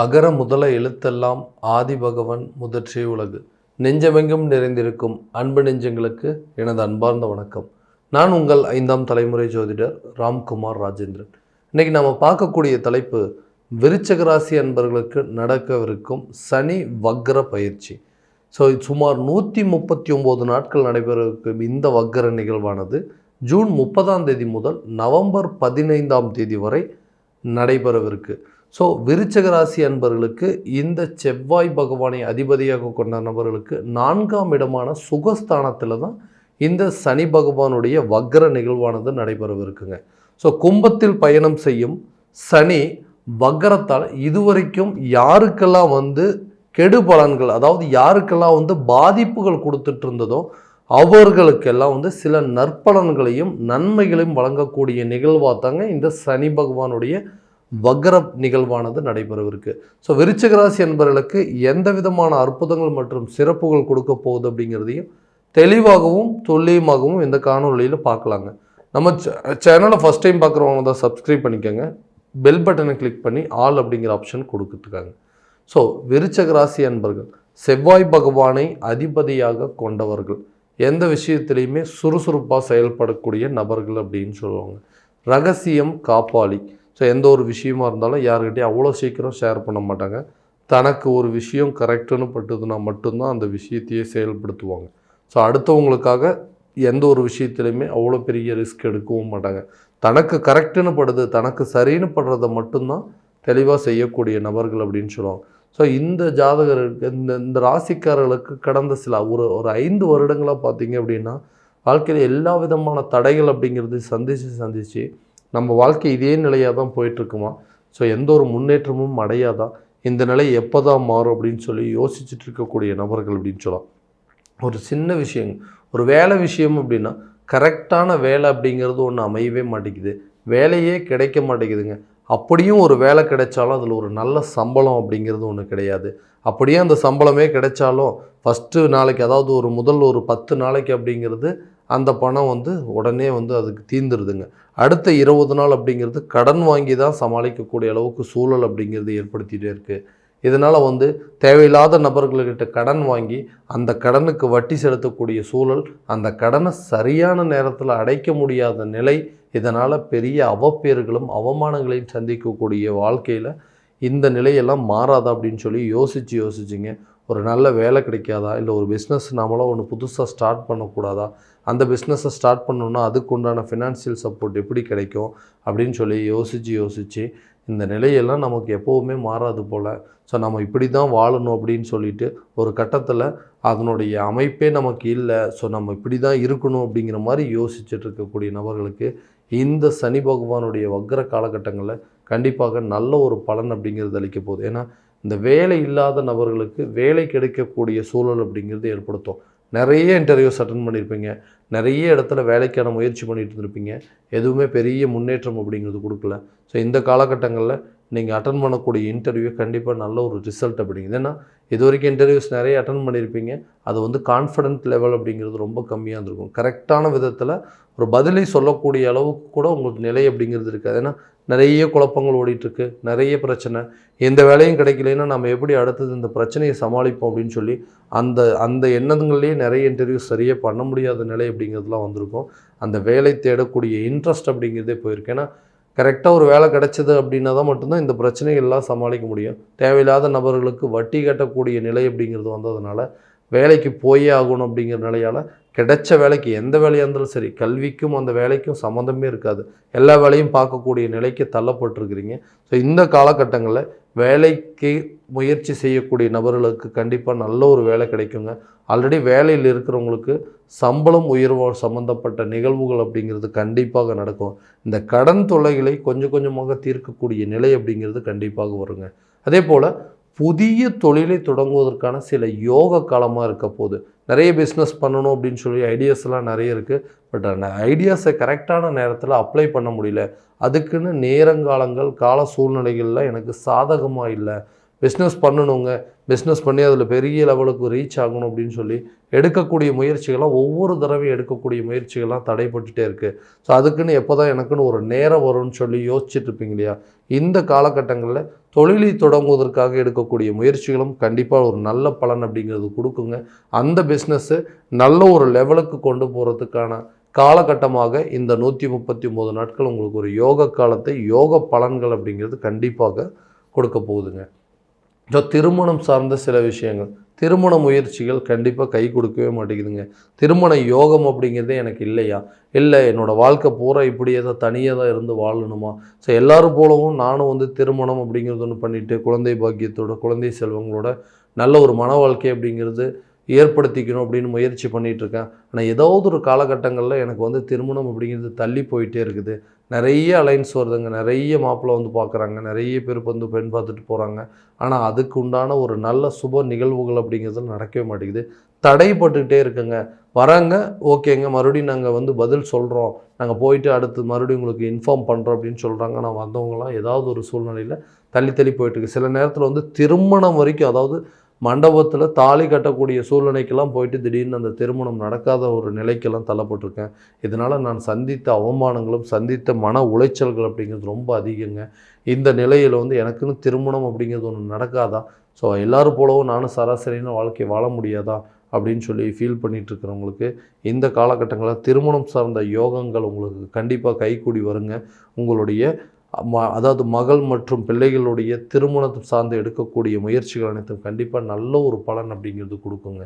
அகர முதல எழுத்தெல்லாம் ஆதிபகவன் முதற்றே உலகு. நெஞ்சமெங்கும் நிறைந்திருக்கும் அன்பு நெஞ்சங்களுக்கு எனது அன்பார்ந்த வணக்கம். நான் உங்கள் 5ஆம் தலைமுறை ஜோதிடர் ராம்குமார் ராஜேந்திரன். இன்னைக்கு நம்ம பார்க்கக்கூடிய தலைப்பு விருச்சிக ராசி அன்பர்களுக்கு நடக்கவிருக்கும் சனி வக்ர பயிற்சி. சுமார் 139 நாட்கள் நடைபெறவிருக்கும் இந்த வக்ர நிகழ்வானது ஜூன் 30ஆம் தேதி முதல் நவம்பர் 15ஆம் தேதி வரை நடைபெறவிருக்கு. விருச்சிக ராசி அன்பர்களுக்கு இந்த செவ்வாய் பகவானை அதிபதியாக கொண்ட நபர்களுக்கு 4ஆம் இடமான சுகஸ்தானத்தில் தான் இந்த சனி பகவானுடைய வக்ர நிகழ்வானது நடைபெறவிருக்குங்க. கும்பத்தில் பயணம் செய்யும் சனி வக்ரத்தால் இதுவரைக்கும் யாருக்கெல்லாம் கெடு பலன்கள், அதாவது யாருக்கெல்லாம் பாதிப்புகள் கொடுத்துட்டு இருந்ததோ அவர்களுக்கெல்லாம் சில நற்பலன்களையும் நன்மைகளையும் வழங்கக்கூடிய நிகழ்வாக தாங்க இந்த சனி பகவானுடைய வக்ர நிகழ்வானது நடைபெறவிருக்கு. விருச்சிக ராசி என்பவர்களுக்கு எந்த விதமான அற்புதங்கள் மற்றும் சிறப்புகள் கொடுக்க போகுது அப்படிங்கிறதையும் தெளிவாகவும் துல்லியமாகவும் இந்த காணொலியில் பார்க்கலாங்க. நம்ம சேனலை ஃபஸ்ட் டைம் பார்க்குறவங்க தான் சப்ஸ்கிரைப் பண்ணிக்கோங்க, பெல் பட்டனை கிளிக் பண்ணி ஆல் அப்படிங்கிற ஆப்ஷன் கொடுத்துருக்காங்க. விருச்சிக ராசி அன்பர்கள் செவ்வாய் பகவானை அதிபதியாக கொண்டவர்கள், எந்த விஷயத்திலையுமே சுறுசுறுப்பாக செயல்படக்கூடிய நபர்கள் அப்படின்னு சொல்லுவாங்க. ரகசியம் காப்பாளி. எந்த ஒரு விஷயமா இருந்தாலும் யாருக்கிட்டையும் அவ்வளோ சீக்கிரம் ஷேர் பண்ண மாட்டாங்க. தனக்கு ஒரு விஷயம் கரெக்டுன்னு பட்டுதுன்னா மட்டும்தான் அந்த விஷயத்தையே செயல்படுத்துவாங்க. அடுத்தவங்களுக்காக எந்த ஒரு விஷயத்துலையுமே அவ்வளோ பெரிய ரிஸ்க் எடுக்கவும் மாட்டாங்க. தனக்கு கரெக்டுன்னு படுது, தனக்கு சரின்னு படுறதை மட்டும்தான் தெளிவாக செய்யக்கூடிய நபர்கள் அப்படின்னு சொல்லுவாங்க. இந்த ஜாதகருக்கு இந்த ராசிக்காரர்களுக்கு கடந்த சில ஒரு 5 வருடங்களாக பார்த்தீங்க அப்படின்னா வாழ்க்கையில் எல்லா விதமான தடைகள் அப்படிங்கிறது சந்தித்து நம்ம வாழ்க்கை இதே நிலையாக தான் போயிட்டுருக்குமா, எந்த ஒரு முன்னேற்றமும் அடையாதான், இந்த நிலை எப்போ தான் மாறும் அப்படின்னு சொல்லி யோசிச்சுட்டு இருக்கக்கூடிய நபர்கள் அப்படின்னு சொல்லலாம். ஒரு சின்ன விஷயம், ஒரு வேலை விஷயம் அப்படின்னா கரெக்டான வேலை அப்படிங்கிறது ஒன்று அமையவே மாட்டேங்குது, வேலையே கிடைக்க மாட்டேங்குதுங்க. அப்படியும் ஒரு வேலை கிடைச்சாலும் அதில் ஒரு நல்ல சம்பளம் அப்படிங்கிறது ஒன்று கிடையாது. அப்படியே அந்த சம்பளமே கிடைச்சாலும் ஃபஸ்ட்டு நாளைக்கு, அதாவது முதல் 10 நாளைக்கு அப்படிங்கிறது அந்த பணம் உடனே அதுக்கு தீர்ந்துருதுங்க. அடுத்த 20 நாள் அப்படிங்கிறது கடன் வாங்கி தான் சமாளிக்கக்கூடிய அளவுக்கு சூழல் அப்படிங்கிறது ஏற்படுத்திகிட்டே இருக்குது. இதனால் தேவையில்லாத நபர்கள்கிட்ட கடன் வாங்கி அந்த கடனுக்கு வட்டி செலுத்தக்கூடிய சூழல், அந்த கடனை சரியான நேரத்தில் அடைக்க முடியாத நிலை, இதனால் பெரிய அவப்பேறுகளும் அவமானங்களையும் சந்திக்கக்கூடிய வாழ்க்கையில் இந்த நிலையெல்லாம் மாறாதா அப்படின்னு சொல்லி யோசிச்சுங்க. ஒரு நல்ல வேலை கிடைக்காதா, இல்லை ஒரு பிஸ்னஸ் நாமளாம் ஒன்று புதுசாக ஸ்டார்ட் பண்ணக்கூடாதா, அந்த பிஸ்னஸை ஸ்டார்ட் பண்ணணுன்னா அதுக்கு உண்டான ஃபினான்ஷியல் சப்போர்ட் எப்படி கிடைக்கும் அப்படின்னு சொல்லி யோசித்து இந்த நிலையெல்லாம் நமக்கு எப்போவுமே மாறாது போல், நம்ம இப்படி தான் வாழணும் அப்படின்னு சொல்லிட்டு ஒரு கட்டத்தில் அதனுடைய அமைப்பே நமக்கு இல்லை, நம்ம இப்படி தான் இருக்கணும் அப்படிங்கிற மாதிரி யோசிச்சுட்டு இருக்கக்கூடிய நபர்களுக்கு இந்த சனி பகவானுடைய வக்ர காலகட்டங்களில் கண்டிப்பாக நல்ல ஒரு பலன் அப்படிங்கிறது அளிக்க போகுது. ஏன்னா இந்த வேலை இல்லாத நபர்களுக்கு வேலை கிடைக்கக்கூடிய சூழல் அப்படிங்கிறது ஏற்படுத்தும். நிறைய இன்டர்வியூஸ் அட்டன் பண்ணியிருப்பீங்க, நிறைய இடத்துல வேலைக்கான முயற்சி பண்ணிட்டு இருந்திருப்பீங்க, எதுவுமே பெரிய முன்னேற்றம் அப்படிங்கிறது கொடுக்கல. இந்த காலகட்டங்களில் நீங்கள் அட்டன் பண்ணக்கூடிய இன்டர்வியூ கண்டிப்பாக நல்ல ஒரு ரிசல்ட் அப்படிங்கிறது. ஏன்னா இது வரைக்கும் இன்டர்வியூஸ் நிறைய அட்டன் பண்ணியிருப்பீங்க, அது கான்ஃபிடென்ட் லெவல் அப்படிங்கிறது ரொம்ப கம்மியாக இருந்திருக்கும். கரெக்டான விதத்தில் ஒரு பதிலை சொல்லக்கூடிய அளவுக்கு கூட உங்களுக்கு நிலை அப்படிங்கிறது இருக்காது. ஏன்னா நிறைய குழப்பங்கள் ஓடிட்டுருக்கு, நிறைய பிரச்சனை, எந்த வேலையும் கிடைக்கலைன்னா நம்ம எப்படி அடுத்தது இந்த பிரச்சனையை சமாளிப்போம் அப்படின்னு சொல்லி அந்த எண்ணங்கள்லேயே நிறைய இன்டர்வியூஸ் சரியாக பண்ண முடியாத நிலை அப்படிங்கிறதுலாம் வந்திருக்கும். அந்த வேலை தேடக்கூடிய இன்ட்ரெஸ்ட் அப்படிங்கிறதே போயிருக்கு. ஏன்னா கரெக்டாக ஒரு வேலை கிடைச்சது அப்படின்னா தான் மட்டும்தான் இந்த பிரச்சனைகள்லாம் சமாளிக்க முடியும். தேவையில்லாத நபர்களுக்கு வட்டி கட்டக்கூடிய நிலை அப்படிங்கிறது வந்ததுனால வேலைக்கு போயே ஆகணும் அப்படிங்கிற நிலையால் கிடைச்ச வேலைக்கு, எந்த வேலையாக இருந்தாலும் சரி, கல்விக்கும் அந்த வேலைக்கும் சம்மந்தமே இருக்காது, எல்லா வேலையும் பார்க்கக்கூடிய நிலைக்கு தள்ளப்பட்டிருக்கிறீங்க. இந்த காலகட்டங்களில் வேலைக்கு முயற்சி செய்யக்கூடிய நபர்களுக்கு கண்டிப்பாக நல்ல ஒரு வேலை கிடைக்குங்க. ஆல்ரெடி வேலையில் இருக்கிறவங்களுக்கு சம்பளம் உயர்வு சம்மந்தப்பட்ட நிகழ்வுகள் அப்படிங்கிறது கண்டிப்பாக நடக்கும். இந்த கடன் தொல்லைகளை கொஞ்சம் கொஞ்சமாக தீர்க்கக்கூடிய நிலை அப்படிங்கிறது கண்டிப்பாக வருங்க. அதே போல் புதிய தொழிலை தொடங்குவதற்கான சில யோக காலமாக இருக்க போகுது. நிறைய பிஸ்னஸ் பண்ணணும் அப்படின்னு சொல்லி ஐடியாஸ்லாம் நிறைய இருக்குது. பட் அந்த ஐடியாஸை கரெக்டான நேரத்தில் அப்ளை பண்ண முடியல, அதுக்குன்னு நேரங்காலங்கள் கால சூழ்நிலைகள்லாம் எனக்கு சாதகமாக இல்லை, பிஸ்னஸ் பண்ணணுங்க, பிஸ்னஸ் பண்ணி அதில் பெரிய லெவலுக்கு ரீச் ஆகணும் அப்படின்னு சொல்லி எடுக்கக்கூடிய முயற்சிகள்லாம் ஒவ்வொரு தடவையும் எடுக்கக்கூடிய முயற்சிகள்லாம் தடைப்பட்டுட்டே இருக்குது. ஸோ அதுக்குன்னு எப்போ தான் எனக்குன்னு ஒரு நேரம் வரும்னு சொல்லி யோசிச்சுட்டு இருப்பீங்க இல்லையா? இந்த காலகட்டங்களில் தொழிலை தொடங்குவதற்காக எடுக்கக்கூடிய முயற்சிகளும் கண்டிப்பாக ஒரு நல்ல பலன் அப்படிங்கிறது கொடுக்குங்க. அந்த பிஸ்னஸ்ஸு நல்ல ஒரு லெவலுக்கு கொண்டு போகிறதுக்கான காலகட்டமாக இந்த 139 நாட்கள் உங்களுக்கு ஒரு யோக காலத்தை, யோக பலன்கள் அப்படிங்கிறது கண்டிப்பாக கொடுக்க போகுதுங்க. ஸோ திருமணம் சார்ந்த சில விஷயங்கள், திருமண முயற்சிகள் கண்டிப்பாக கை கொடுக்கவே மாட்டேங்குதுங்க. திருமண யோகம் அப்படிங்கிறதே எனக்கு இல்லையா? இல்லை, என்னோடய வாழ்க்கை பூரா இப்படியே தான் தனியாக தான் இருந்து வாழணுமா? ஸோ எல்லோரும் போலவும் நானும் வந்து திருமணம் அப்படிங்கிறது ஒன்று பண்ணிவிட்டு குழந்தை பாக்கியத்தோட, குழந்தை செல்வங்களோட நல்ல ஒரு மன வாழ்க்கை அப்படிங்கிறது ஏற்படுத்திக்கணும் அப்படின்னு முயற்சி பண்ணிகிட்ருக்கேன். ஆனால் ஏதாவது ஒரு காலகட்டங்களில் எனக்கு வந்து திருமணம் அப்படிங்கிறது தள்ளி போயிட்டே இருக்குது. நிறைய அலைன்ஸ் வருதுங்க, நிறைய மாப்பிள்ளை வந்து பார்க்குறாங்க, நிறைய பேர் வந்து பெண் பார்த்துட்டு போகிறாங்க. ஆனால் அதுக்கு உண்டான ஒரு நல்ல சுப நிகழ்வுகள் அப்படிங்கிறது நடக்கவே மாட்டேங்குது, தடைப்பட்டுக்கிட்டே இருக்குங்க. வராங்க, ஓகேங்க, மறுபடியும் நாங்கள் வந்து பதில் சொல்கிறோம், நாங்கள் போயிட்டு அடுத்து மறுபடியும் உங்களுக்கு இன்ஃபார்ம் பண்ணுறோம் அப்படின்னு சொல்கிறாங்க. ஆனால் வந்தவங்களாம் ஏதாவது ஒரு சூழ்நிலையில் தள்ளி போயிட்டுருக்கு. சில நேரத்தில் வந்து திருமணம் வரைக்கும், அதாவது மண்டபத்தில் தாலி கட்டக்கூடிய சூழ்நிலைக்கெல்லாம் போயிட்டு திடீர்னு அந்த திருமணம் நடக்காத ஒரு நிலைக்கெல்லாம் தள்ளப்பட்டிருக்கேன். இதனால் நான் சந்தித்த அவமானங்களும் சந்தித்த மன உளைச்சல்கள் அப்படிங்கிறது ரொம்ப அதிகங்க. இந்த நிலையில் வந்து எனக்குன்னு திருமணம் அப்படிங்கிறது ஒன்று நடக்காதா? ஸோ எல்லோரும் போலவும் நானும் சராசரியான வாழ்க்கை வாழ முடியாதா அப்படின்னு சொல்லி ஃபீல் பண்ணிகிட்ருக்கிறவங்களுக்கு இந்த காலகட்டங்களில் திருமணம் சார்ந்த யோகங்கள் உங்களுக்கு கண்டிப்பாக கைக்கூடி வருங்க. உங்களுடைய அதாவது மகள் மற்றும் பிள்ளைகளுடைய திருமணத்தை சார்ந்து எடுக்கக்கூடிய முயற்சிகள் அனைத்தும் கண்டிப்பாக நல்ல ஒரு பலன் அப்படிங்கிறது கொடுக்குங்க.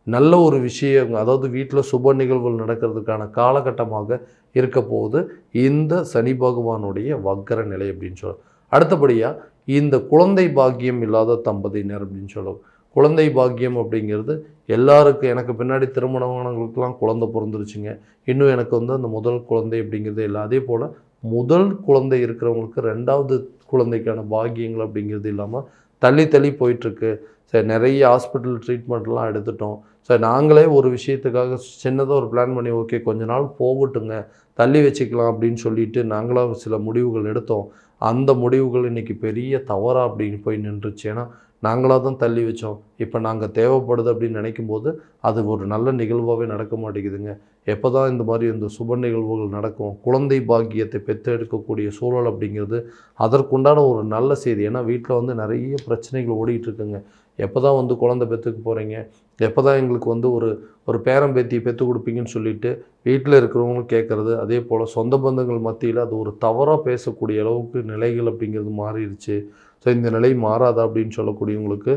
நல்ல ஒரு விஷயம், அதாவது வீட்டில் சுப நிகழ்வுகள் நடக்கிறதுக்கான காலகட்டமாக இருக்க போது இந்த சனி பகவானுடைய வக்கர நிலை அப்படின்னு சொல்லுவோம். அடுத்தபடியாக இந்த குழந்தை பாக்கியம் இல்லாத தம்பதியினர் அப்படின்னு சொல்லுவோம். குழந்தை பாக்கியம் அப்படிங்கிறது எல்லாருக்கும், எனக்கு பின்னாடி திருமணமானவங்களுக்கெல்லாம் குழந்தை பிறந்துருச்சுங்க, இன்னும் எனக்கு வந்து அந்த முதல் குழந்தை அப்படிங்கிறதே இல்லை. அதே போல் முதல் குழந்தை இருக்கிறவங்களுக்கு ரெண்டாவது குழந்தைக்கான பாக்கியங்கள் அப்படிங்கிறது இல்லாமல் தள்ளி போயிட்டுருக்கு. சரி, நிறைய ஹாஸ்பிட்டல் ட்ரீட்மெண்ட்லாம் எடுத்துட்டோம். சரி, நாங்களே ஒரு விஷயத்துக்காக சின்னதாக ஒரு பிளான் பண்ணி ஓகே கொஞ்ச நாள் போகட்டுங்க, தள்ளி வச்சுக்கலாம் அப்படின்னு சொல்லிட்டு நாங்களாக சில முடிவுகள் எடுத்தோம். அந்த முடிவுகள் இன்றைக்கி பெரிய தவறாக அப்படின்னு போய் நின்றுச்சு. ஏன்னா நாங்களாக தான் தள்ளி வச்சோம். இப்போ நாங்கள் தேவைப்படுது அப்படின்னு நினைக்கும்போது அது ஒரு நல்ல நிகழ்வாகவே நடக்க மாட்டேங்குதுங்க. எப்போ தான் இந்த மாதிரி இந்த சுப நிகழ்வுகள் நடக்கும்? குழந்தை பாக்கியத்தை பெற்றெடுக்கக்கூடிய சூழல் அப்படிங்கிறது அதற்குண்டான ஒரு நல்ல செய்தி. ஏன்னா வீட்டில் வந்து நிறைய பிரச்சனைகள் ஓடிட்டுருக்குங்க. எப்போ தான் வந்து குழந்தை பெற்றுக்க போகிறீங்க, எப்போ தான் எங்களுக்கு வந்து ஒரு பேரம் பேத்தி பெற்றுக் கொடுப்பீங்கன்னு சொல்லிட்டு வீட்டில் இருக்கிறவங்களும் கேட்குறது. அதே போல் சொந்த பந்தங்கள் மத்தியில் அது ஒரு தவறாக பேசக்கூடிய அளவுக்கு நிலைகள் அப்படிங்கிறது மாறிடுச்சு. ஸோ இந்த நிலை மாறாதா அப்படின்னு சொல்லக்கூடியவங்களுக்கு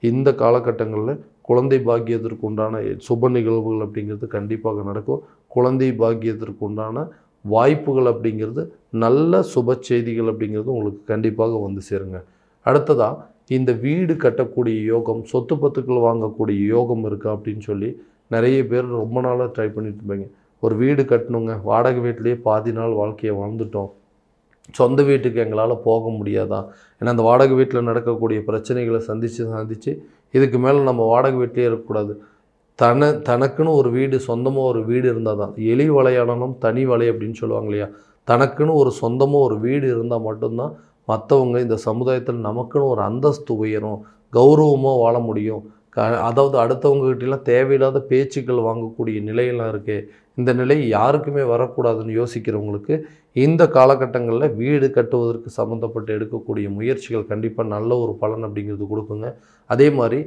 இந்த காலகட்டங்களில் குழந்தை பாக்கியத்திற்கு உண்டான சுப நிகழ்வுகள் அப்படிங்கிறது கண்டிப்பாக நடக்கும். குழந்தை பாக்கியத்திற்கு உண்டான வாய்ப்புகள் அப்படிங்கிறது, நல்ல சுப செய்திகள் அப்படிங்கிறது உங்களுக்கு கண்டிப்பாக வந்து சேருங்க. அடுத்ததாக இந்த வீடு கட்டக்கூடிய யோகம், சொத்து பத்துக்கள் வாங்கக்கூடிய யோகம் இருக்கா அப்படின்னு சொல்லி நிறைய பேர் ரொம்ப நாளாக ட்ரை பண்ணிட்டு இருப்பாங்க. ஒரு வீடு கட்டணுங்க, வாடகை வீட்டிலேயே பாதி நாள் வாழ்க்கையை வாழ்ந்துட்டோம், சொந்த வீட்டுக்கு எங்களால் போக முடியாதா? ஏன்னா அந்த வாடகை வீட்டில் நடக்கக்கூடிய பிரச்சனைகளை சந்தித்து இதுக்கு மேலே நம்ம வாடகை வீட்டிலே இருக்கக்கூடாது, தனக்குன்னு ஒரு வீடு, சொந்தமாக ஒரு வீடு இருந்தால் தான், எலி வலையாளனும் தனி வலை அப்படின்னு சொல்லுவாங்க இல்லையா? தனக்குன்னு ஒரு சொந்தமாக ஒரு வீடு இருந்தால் மட்டும்தான் மற்றவங்க இந்த சமுதாயத்தில் நமக்குன்னு ஒரு அந்தஸ்து உயரும், கௌரவமாக வாழ முடியும். அதாவது அடுத்தவங்ககிட்டலாம் தேவையில்லாத பேச்சுக்கள் வாங்கக்கூடிய நிலையெல்லாம் இருக்குது. இந்த நிலை யாருக்குமே வரக்கூடாதுன்னு யோசிக்கிறவங்களுக்கு இந்த காலகட்டங்களில் வீடு கட்டுவதற்கு சம்மந்தப்பட்டு எடுக்கக்கூடிய முயற்சிகள் கண்டிப்பாக நல்ல ஒரு பலன் அப்படிங்கிறது கொடுக்குங்க. அதே மாதிரி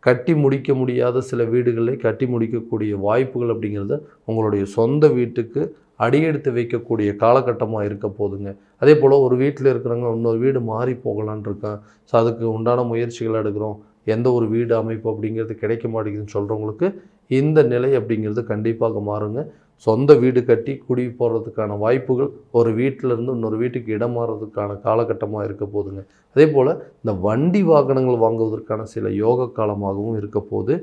கட்டி முடிக்க முடியாத சில வீடுகளை கட்டி முடிக்கக்கூடிய வாய்ப்புகள் அப்படிங்கிறது உங்களுடைய சொந்த வீட்டுக்கு அடியெடுத்து வைக்கக்கூடிய காலகட்டமாக இருக்க போதுங்க. அதே போல் ஒரு வீட்டில் இருக்கிறவங்க இன்னொரு வீடு மாறி போகலான் இருக்கேன், ஸோ அதுக்கு உண்டான முயற்சிகள் எடுக்கிறோம், எந்த ஒரு வீடு அமைப்பு அப்படிங்கிறது கிடைக்க மாட்டேங்குதுன்னு சொல்கிறவங்களுக்கு இந்த நிலை அப்படிங்கிறது கண்டிப்பாக மாறுங்க. சொந்த வீடு கட்டி குடி போகிறதுக்கான வாய்ப்புகள், ஒரு வீட்டிலேருந்து இன்னொரு வீட்டுக்கு இடம் மாறுறதுக்கான காலகட்டமாக இருக்க போதுங்க. அதே போல் இந்த வண்டி வாகனங்கள் வாங்குவதற்கான சில யோக காலமாகவும் இருக்க போது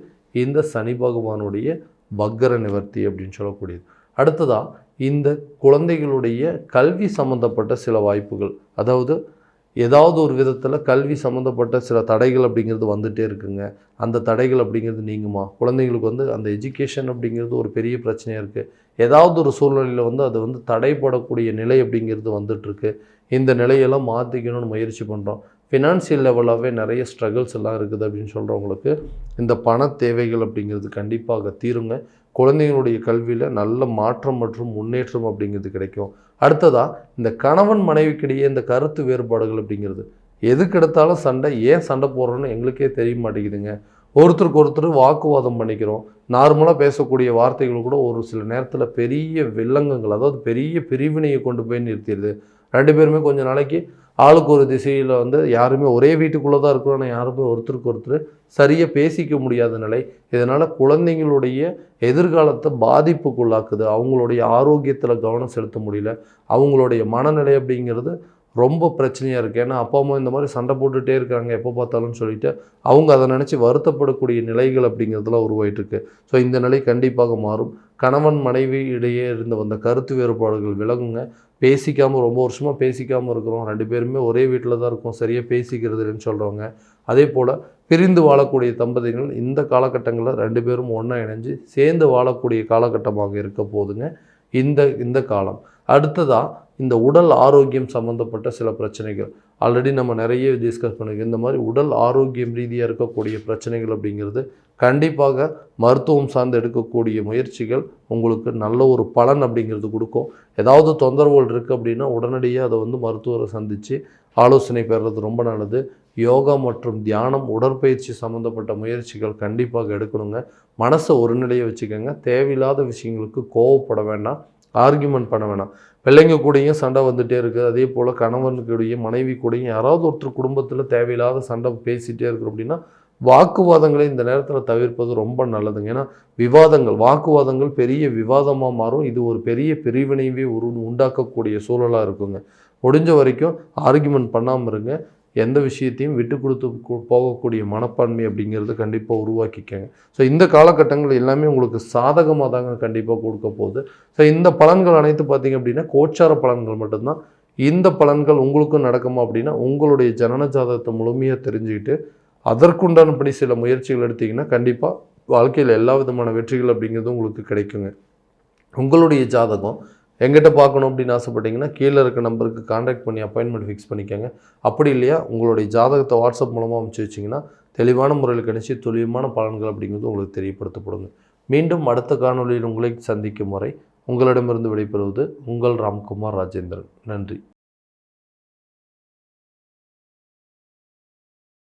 இந்த சனி பகவானுடைய வக்கர நிவர்த்தி அப்படின்னு சொல்லக்கூடியது. அடுத்ததாக இந்த குழந்தைகளுடைய கல்வி சம்மந்தப்பட்ட சில வாய்ப்புகள், அதாவது ஏதாவது ஒரு விதத்தில் கல்வி சம்மந்தப்பட்ட சில தடைகள் அப்படிங்கிறது வந்துகிட்டே இருக்குங்க. அந்த தடைகள் அப்படிங்கிறது நீங்குமா? குழந்தைங்களுக்கு வந்து அந்த எஜுகேஷன் அப்படிங்கிறது ஒரு பெரிய பிரச்சனையாக இருக்குது. ஏதாவது ஒரு சூழ்நிலையில் வந்து அது தடைப்படக்கூடிய நிலை அப்படிங்கிறது வந்துட்டுருக்கு. இந்த நிலையெல்லாம் மாற்றிக்கணும்னு முயற்சி பண்ணுறோம். ஃபினான்ஷியல் லெவலாகவே நிறைய ஸ்ட்ரகிள்ஸ் எல்லாம் இருக்குது அப்படின்னு சொல்கிறவங்களுக்கு இந்த பண தேவைகள் அப்படிங்கிறது கண்டிப்பாக தீருங்க. குழந்தைங்களுடைய கல்வியில் நல்ல மாற்றம் மற்றும் முன்னேற்றம் அப்படிங்கிறது கிடைக்கும். அடுத்ததாக இந்த கணவன் மனைவிக்கிடையே இந்த கருத்து வேறுபாடுகள் அப்படிங்கிறது எதுக்கு எடுத்தாலும் சண்டை, ஏன் சண்டை போடுறோன்னு எங்களுக்கே தெரிய மாட்டேங்குதுங்க. ஒருத்தருக்கு ஒருத்தர் வாக்குவாதம் பண்ணிக்கிறோம். நார்மலாக பேசக்கூடிய வார்த்தைகள் கூட ஒரு சில நேரத்தில் பெரிய வில்லங்கங்கள், அதாவது பெரிய பிரிவினையை கொண்டு போய் நிறுத்திடுது. 2 பேருமே கொஞ்ச நாளைக்கு ஆளுக்கு ஒரு திசையில் யாருமே ஒரே வீட்டுக்குள்ளே தான் இருக்கிறோம், ஆனால் யாருமே ஒருத்தருக்கு ஒருத்தர் சரியாக பேசிக்க முடியாத நிலை. இதனால் குழந்தைங்களுடைய எதிர்காலத்தை பாதிப்புக்குள்ளாக்குது. அவங்களுடைய ஆரோக்கியத்தில் கவனம் செலுத்த முடியல. அவங்களுடைய மனநிலை அப்படிங்கிறது ரொம்ப பிரச்சனையாக இருக்குது. ஏன்னா அப்பா அம்மா இந்த மாதிரி சண்டை போட்டுகிட்டே இருக்காங்க எப்போ பார்த்தாலும்னு சொல்லிட்டு அவங்க அதை நினச்சி வருத்தப்படக்கூடிய நிலைகள் அப்படிங்கிறதுலாம் உருவாயிட்டிருக்கு. ஸோ இந்த நிலை கண்டிப்பாக மாறும். கணவன் மனைவி இடையே இருந்த வந்த கருத்து வேறுபாடுகள் விலகுங்க. பேசிக்காமல் ரொம்ப வருஷமாக பேசிக்காமல் இருக்கிறோம், 2 பேருமே ஒரே வீட்டில் தான் இருக்கோம், சரியாக பேசிக்கிறது இல்லைன்னு சொல்கிறவங்க, அதே போல் பிரிந்து வாழக்கூடிய தம்பதிகள் இந்த காலகட்டங்களில் 2 பேரும் ஒன்றா இணைஞ்சு சேர்ந்து வாழக்கூடிய காலகட்டமாக இருக்க போதுங்க இந்த காலம். அடுத்ததாக இந்த உடல் ஆரோக்கியம் சம்மந்தப்பட்ட சில பிரச்சனைகள் ஆல்ரெடி நம்ம நிறைய டிஸ்கஸ் பண்ணிருக்கோம். இந்த மாதிரி உடல் ஆரோக்கியம் ரீதியாக இருக்கக்கூடிய பிரச்சனைகள் அப்படிங்கிறது கண்டிப்பாக மருத்துவம் சார்ந்து எடுக்கக்கூடிய முயற்சிகள் உங்களுக்கு நல்ல ஒரு பலன் அப்படிங்கிறது கொடுக்கும். ஏதாவது தொந்தரவுகள் இருக்குது அப்படின்னா உடனடியாக அதை மருத்துவரை சந்தித்து ஆலோசனை பெறுறது ரொம்ப நல்லது. யோகா மற்றும் தியானம், உடற்பயிற்சி சம்மந்தப்பட்ட முயற்சிகள் கண்டிப்பாக எடுக்கணுங்க. மனசை ஒரு நிலையை வச்சுக்கோங்க. தேவையில்லாத விஷயங்களுக்கு கோவப்பட வேண்டாம், ஆர்கியூமெண்ட் பண்ண வேணாம். பிள்ளைங்க கூடயும் சண்டை வந்துகிட்டே இருக்குது. அதே போல் கணவனுக்குடைய மனைவி கூடயும் யாராவது ஒருத்தர் குடும்பத்தில் தேவையில்லாத சண்டை பேசிகிட்டே இருக்கிறோம் அப்படின்னா வாக்குவாதங்களை இந்த நேரத்தில் தவிர்ப்பது ரொம்ப நல்லதுங்க. ஏன்னா வாக்குவாதங்கள் பெரிய விவாதமாக மாறும். இது ஒரு பெரிய பிரிவினைவே உண்டாக்கக்கூடிய சூழலாக இருக்குங்க. முடிஞ்ச வரைக்கும் ஆர்கியூமெண்ட் பண்ணாமல் இருங்க. எந்த விஷயத்தையும் விட்டு கொடுத்து போகக்கூடிய மனப்பான்மை அப்படிங்கிறது கண்டிப்பாக உருவாக்கிக்கங்க. ஸோ இந்த காலகட்டங்கள் எல்லாமே உங்களுக்கு சாதகமாக தாங்க கண்டிப்பாக கொடுக்க போகுது. ஸோ இந்த பலன்கள் அனைத்து பார்த்திங்க அப்படின்னா கோச்சார பலன்கள் மட்டும்தான். இந்த பலன்கள் உங்களுக்கும் நடக்குமா அப்படின்னா உங்களுடைய ஜனன ஜாதகத்தை முழுமையாக தெரிஞ்சுக்கிட்டு அதற்குண்டானபடி சில முயற்சிகள் எடுத்திங்கன்னா கண்டிப்பாக வாழ்க்கையில் எல்லா விதமான வெற்றிகள் அப்படிங்கிறது உங்களுக்கு கிடைக்குங்க. உங்களுடைய ஜாதகம் எங்கிட்ட பார்க்கணும் அப்படின்னு ஆசைப்பட்டீங்கன்னா கீழே இருக்க நம்பருக்கு கான்டாக்ட் பண்ணி அப்பாயின்மெண்ட் ஃபிக்ஸ் பண்ணிக்கோங்க. அப்படி இல்லையா உங்களுடைய ஜாதகத்தை வாட்ஸ்அப் மூலமாக அனுப்பிச்சி வச்சிங்கன்னா தெளிவான முறையில் கணிச்சு துல்லியமான பலன்கள் அப்படிங்கிறது உங்களுக்கு தெரியப்படுத்தப்படுங்க. மீண்டும் அடுத்த காணொலியில் உங்களை சந்திக்கும் வரை உங்களிடமிருந்து விடைபெறுவது உங்கள் ராம்குமார் ராஜேந்திரன். நன்றி.